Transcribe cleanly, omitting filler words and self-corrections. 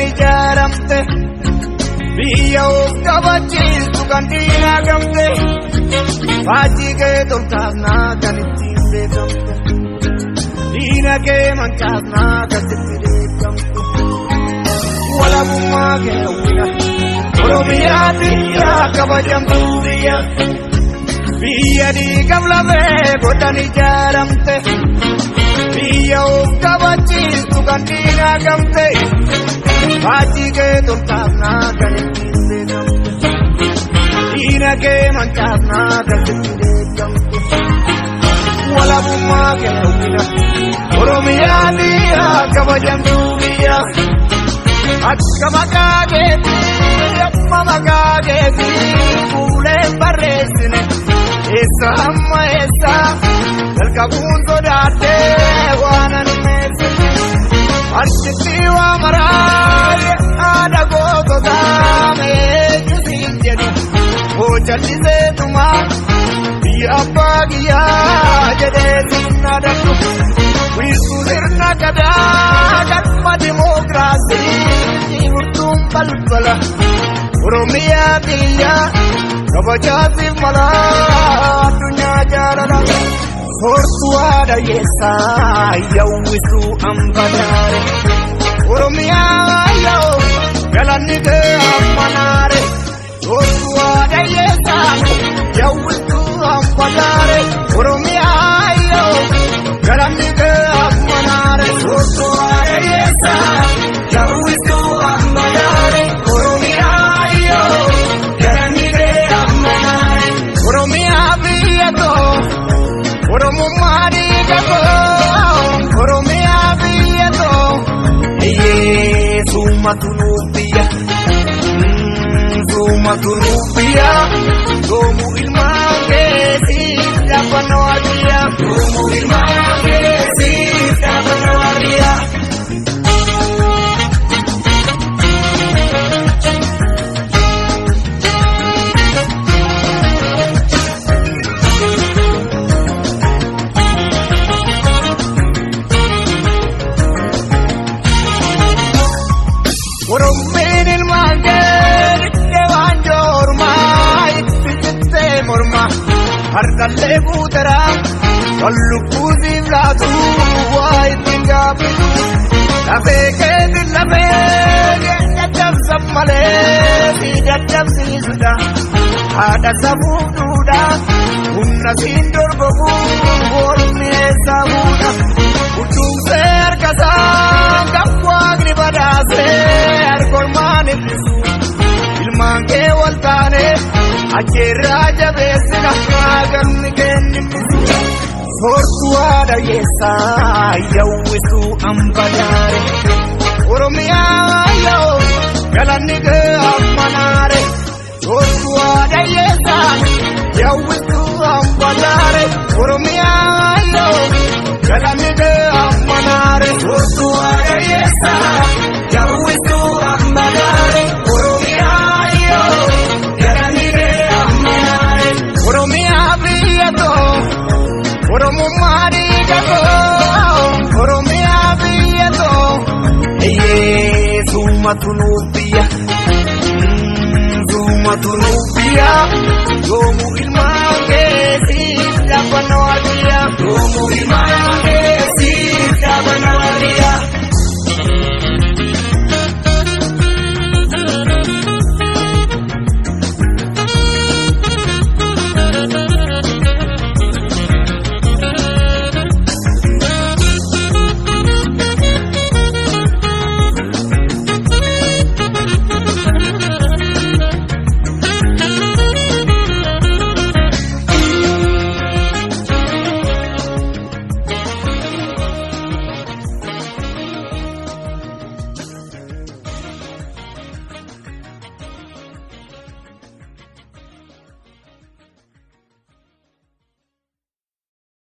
godhani jaaramte biyya of qabachiistu kan diinagamte faajjii kee tolkaafnaa kan ittiin beekamte diina kee mancaafnaa kan itti beekamte walabummaa kee hawwina Oromiyaati yaa kabajamtuu biyya biyya diigam lamee godhani jaaramte biyya of qabachiistu kan diinagamte faajjii kee tolkaafnaa kan ittiin beekamte diina kee mancaafnaa kan itti beekamte walabummaa kee hawwina Oromiyaati yaa kabajamtuu biyya akka maqaa keetii amma maqaa keetii fuuleen barreessine eessa amma eessa jalqabuun sodaatee waan ani meessine arsitti waa maraaye haadha goototaa meechisiin jedhu hojjalliseetumaa biyya abbaa kiyyaa jedhee siin adabdu wiirtuu sirna gadaa galma dimookiraasii murtuun balbala Oromiyaa kiyyaa kabajaatiif mala addunyaa jaalala soortuu haadha yeessaa yawwisuu ambadaare Oromiyaa yoo galanni kee ammanaare soortuu haadha yeessaa yawwisuu ambadaare Oromiyaa yoo galanni kee ammanaare soortuu haadha yeessaa yawwisuu ambadaare Oromiyaa yoo galanni kee ammanaare Oromiyaa biyya koo Oromummaa dhiiga koo Oromiyaa biyya koo suumatu nuuf biyya suumatu nuuf biyya doomu ilmaan keetiif dhaabbanna waardiyya doomu ilmaan keetiif dhaabbanna waardiyya. Oromeen ilmaan kee waan joormaa itti jettee morma harkallee guuteraa kan lubbuutiif laatu waa ittiin gaaffitu lafee keetiin lafee caccabsan malee si caccabsiisudha haadha safuuf duudha humna siin dorgomuu oolmi eessaa buudha uchuunsee harkasaa kan waaqni badaasee harkormaan ibsu ilmaan kee wal taane acheerraa jabeessina maaganni kennimmisu soortuu haadha yeessaa yawwisuu ambadaare Oromiyaa yoo galanni kee ammanaare soortuu haadha yeessaa yawwisuu ambadaare Oromiyaa yoo galanni